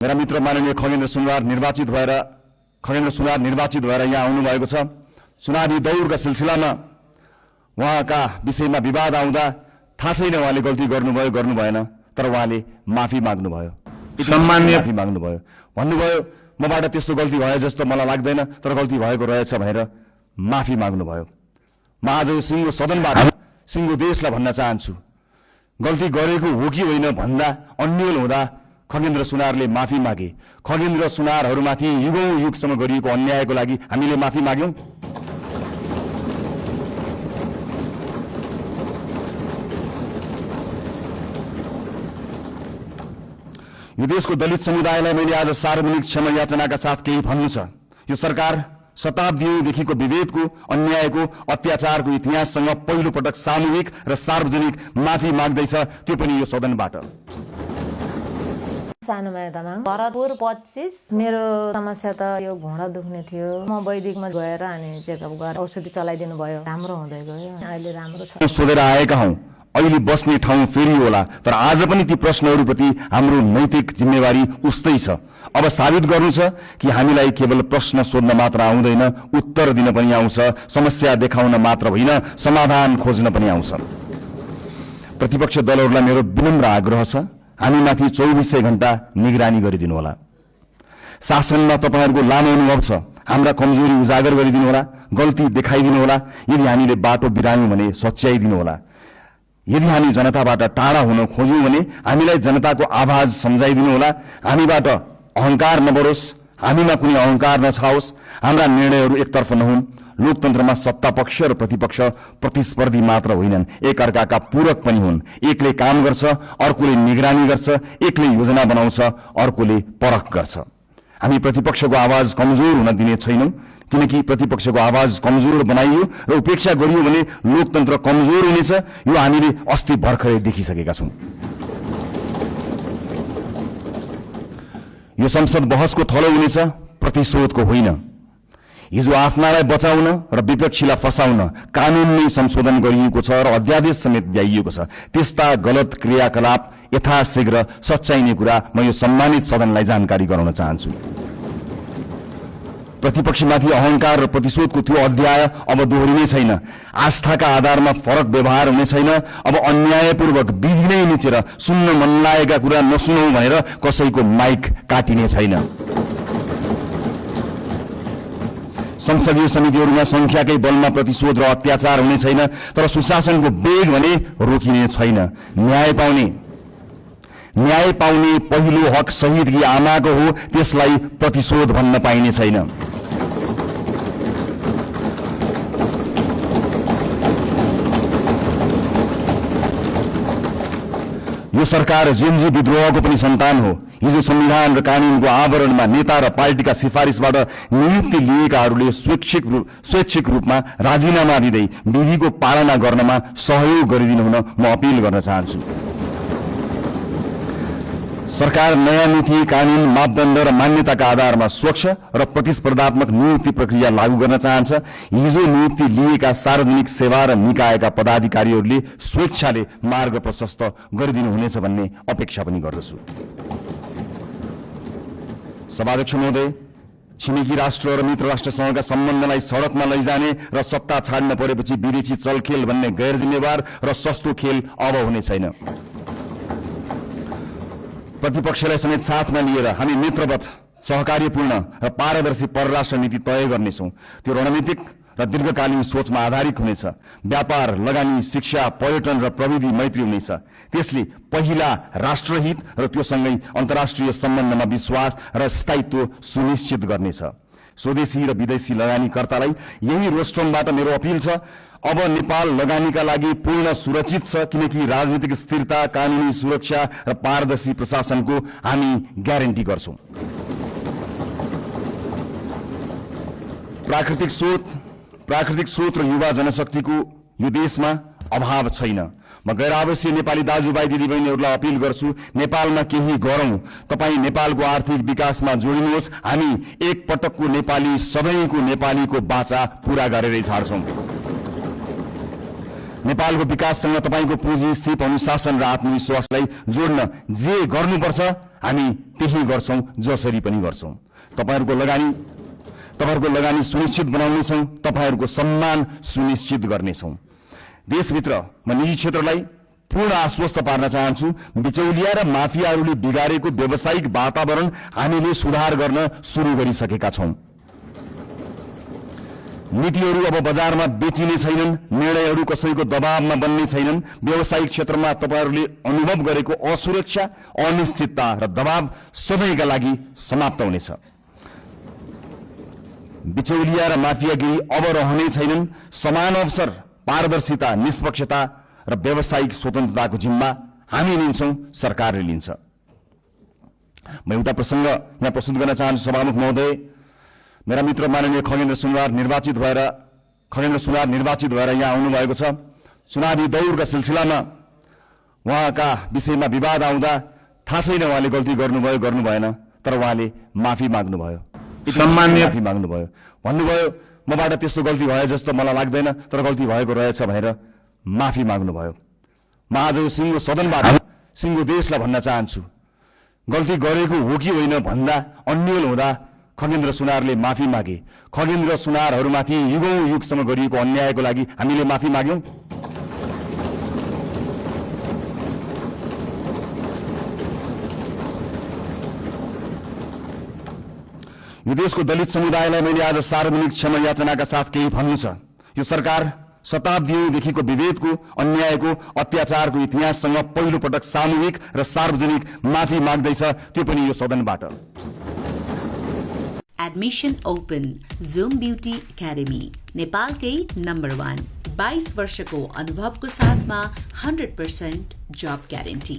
मेरा मित्र माननीय खगेन्द्र सुनवार निर्वाचित भएर यहाँ आउनुभएको छ। चुनावी दौडका सिलसिलामा उहाँका विषयमा विवाद आउँदा थाहा छैन उहाँले गल्ती गर्नुभयो गर्नु भएन, तर उहाँले माफी माग्नुभयो, सम्माननीय माफी माग्नुभयो, भन्नुभयो मबाट त्यस्तो गल्ती भयो जस्तो मलाई लाग्दैन, तर गल्ती भएको रहेछ भनेर माफी माग्नुभयो। म आज सिङ्गो सदनबाट सिङ्गो देशलाई भन्न चाहन्छु, गल्ती गरेको हो कि होइन भन्दा अन्यल हुँदा खगेन्द्र सुनारले माफी मागे। खगेन्द्र सुनारहरूमाथि युगौं युगसम्म गरिएको अन्यायको लागि हामीले माफी माग्यौं। यो देशको दलित समुदायलाई मैले आज सार्वजनिक क्षमा याचनाका साथ केही भन्नु छ। यो सरकार शताब्दीदेखिको विभेदको, अन्यायको, अत्याचारको इतिहाससँग पहिलो पटक सामूहिक र सार्वजनिक माफी माग्दैछ, त्यो पनि यो सदनबाट। सानोमाया तामाङ, भरतपुर 25। मेरो समस्या त यो घुँडा दुख्ने थियो। म वैदिकमा गएर अनि चेकअप गरेर औषधि चलाइदिनु भयो, राम्रो हुँदै गयो, अहिले राम्रो छ। सोधेर आएका हौं, अहिले बस्ने ठाउँ फेरि होला, तर आज पनि ती प्रश्नहरूप्रति हाम्रो नैतिक जिम्मेवारी उस्तै छ। अब साबित गर्नु छ कि हामीलाई केवल प्रश्न सोध्न मात्र आउँदैन, उत्तर दिन पनि आउँछ, समस्या देखाउन मात्र होइन, समाधान खोज्न पनि आउँछ। प्रतिपक्ष दलहरूलाई मेरो विनम्र आग्रह छ, हामीमाथि 24 घण्टा निगरानी गरिदिनु होला। शासनमा तपाईहरूको लामो अनुभव छ, हाम्रा कमजोरी उजागर गरिदिनु होला, गल्ती देखाइदिनु होला। यदि हामीले बाटो बिरायौं भने सच्याइदिनु होला। यदि हामी जनताबाट टाढा हुन खोज्यौं भने हामीलाई जनताको आवाज सम्झाइदिनु होला। हामीबाट अहंकार नबढोस्, हामीमा कुनै अहंकार नछाओस्, हाम्रा निर्णयहरू एकतर्फ नहुन्। लोकतन्त्रमा सत्ता पक्ष र प्रतिपक्ष प्रतिस्पर्धी मात्र होइनन्, एक अर्काका पूरक पनि हुन्। एकले काम गर्छ, अर्कोले निगरानी गर्छ, एकले योजना बनाउँछ, अर्कोले परख गर्छ। हामी प्रतिपक्षको आवाज कमजोर हुन दिने छैनौं, किनकि प्रतिपक्षको आवाज कमजोर बनाइयो र उपेक्षा गरियो भने लोकतन्त्र कमजोर हुनेछ। यो हामीले अस्ति भर्खरै देखिसकेका छौं। यो संसद बहसको थलो हुनेछ, प्रतिशोधको होइन। हिजो आफ्नालाई बचाउन र विपक्षीलाई फसाउन कानून नै संशोधन गरिएको छ र अध्यादेश समेत ल्याइएको छ। त्यस्ता गलत क्रियाकलाप यथाशीघ्र सच्याइने कुरा म यो सम्मानित सदनलाई जानकारी गराउन चाहन्छु। प्रतिपक्षमाथि अहंकार र प्रतिशोधको त्यो अध्याय अब दोहोरिने छैन। आस्थाका आधारमा फरक व्यवहार हुने छैन। अब अन्यायपूर्वक विधि नै निचेर सुन्न मन लागेका कुरा नसुनौ भनेर कसैको माइक काटिने छैन। संसदीय समितिहरूमा संख्याकै बलमा प्रतिशोध र अत्याचार हुने छैन, तर सुशासनको वेग भने रोकिने छैन। न्याय पाउने पहिलो हक शहीदकी आमाको हो, त्यसलाई प्रतिशोध भन्न पाइने छैन। यो सरकार जेनजी विद्रोहको पनि सन्तान हो। हिजो संविधान र कानूनको आवरणमा नेता र पार्टीका सिफारिसबाट नियुक्ति लिएकाहरूले स्वैच्छिक रूपमा राजीनामा दिँदै विधिको पालना गर्नमा सहयोग गरिदिनु हुन म अपील गर्न चाहन्छु। सरकार नयाँ नीति, कानून, मापदण्ड र मान्यताका आधारमा स्वच्छ र प्रतिस्पर्धात्मक नियुक्ति प्रक्रिया लागू गर्न चाहन्छ। हिजो नियुक्ति लिएका सार्वजनिक सेवा र निकायका पदाधिकारीहरूले स्वेच्छाले मार्ग प्रशस्त गरिदिनु हुनेछ भन्ने अपेक्षा पनि गर्दछु। सभाध्यक्ष महोदय, छिमेकी राष्ट्र र मित्र राष्ट्रसँगका सम्बन्धलाई सडकमा लैजाने र सत्ता छाड्न परेपछि विदेशी चलखेल भन्ने गैर जिम्मेवार र सस्तो खेल अब हुने छैन। प्रतिपक्षलाई समेत साथमा लिएर हामी मित्रवत, सहकार्यपूर्ण र पारदर्शी परराष्ट्र नीति तय गर्नेछौँ। त्यो रणनीतिक र दीर्घकालीन सोचमा आधारित हुनेछ। व्यापार, लगानी, शिक्षा, पर्यटन र प्रविधि मैत्री हुनेछ। त्यसले पहिला राष्ट्रहित र त्योसँगै अन्तर्राष्ट्रिय सम्बन्धमा विश्वास र स्थायित्व सुनिश्चित गर्नेछ। स्वदेशी र विदेशी लगानीकर्तालाई यही रोस्ट्रमबाट मेरो अपील छ, अब नेपाल लगानीका लागि पूर्ण सुरक्षित छ, किनकि राजनीतिक स्थिरता, कानूनी सुरक्षा र पारदर्शी प्रशासनको हामी ग्यारेन्टी गर्छौं। प्राकृतिक स्रोत र युवा जनशक्तिको यो देशमा अभाव छैन। म गैर आवासीय नेपाली दाजुभाइ दिदीबहिनीहरूलाई अपील गर्छु, नेपालमा केही गरौं। तपाई नेपालको आर्थिक विकासमा जोडिनुहोस्। हामी एक पटकको नेपाली, सधैँको नेपालीको बाचा पूरा गरेरै छाड्छौं। नेपालको विकाससँग तपाईको पुँजी, सिप, अनुशासन र आत्मविश्वासलाई जोड्न जे गर्नुपर्छ हामी त्यही गर्छौं, जसरी पनि गर्छौं। तपाईहरुको लगानी सुनिश्चित बनाउनेछौं, तपाईहरुको सम्मान सुनिश्चित गर्नेछौं। देशभित्र म निजी क्षेत्रलाई पूर्ण आश्वस्त पार्न चाहन्छु, बिचौलिया र माफियाहरूले बिगारेको व्यावसायिक वातावरण हामीले सुधार गर्न सुरु गरिसकेका छौं। नीतिहरू अब बजारमा बेचिने छैनन्, निर्णयहरू कसैको दबावमा बन्ने छैनन्। व्यावसायिक क्षेत्रमा तपाईहरुले अनुभव गरेको असुरक्षा, अनिश्चितता र दबाव सधैँका लागि समाप्त हुनेछ। बिचौलिया र माफियागिरी अब रहने छैनन्। समान अवसर, पारदर्शिता, निष्पक्षता र व्यावसायिक स्वतन्त्रताको जिम्मा हामी लिन्छौं, सरकारले लिन्छ। म एउटा प्रसंग यहाँ प्रस्तुत गर्न चाहन्छु। सभामुख महोदय, मेरा मित्र माननीय खगेन्द्र सुनवार निर्वाचित भएर यहाँ आउनुभएको छ। चुनावी दौडका सिलसिलामा उहाँका विषयमा विवाद आउँदा थाहा छैन उहाँले गल्ती गर्नुभयो गर्नु भएन, तर उहाँले माफी माग्नुभयो, माफी माग्नुभयो, भन्नुभयो मबाट त्यस्तो गल्ती भयो जस्तो मलाई लाग्दैन, तर गल्ती भएको रहेछ भनेर माफी माग्नुभयो। म आज सिङ्गो सदनबाट सिङ्गो देशलाई भन्न चाहन्छु, गल्ती गरेको हो कि होइन भन्दा अन्यल हुँदा खगेन्द्र सुनारले माफी मागे। खगेन्द्र सुनारहरूमाथि युगौं युगसम्म गरिएको अन्यायको लागि हामीले माफी माग्यौं। यो देशको दलित समुदायलाई मैले आज सार्वजनिक क्षमा याचनाका साथ केही भन्नु छ। यो सरकार शताब्दीदेखिको विभेदको, अन्यायको, अत्याचारको इतिहाससँग पहिलो पटक सामूहिक र सार्वजनिक माफी माग्दैछ, त्यो पनि यो सदनबाट। Admission open zoom beauty academy, नेपालकै नम्बर 1, 22 वर्षको अनुभवको साथमा 100% जब ग्यारेन्टी।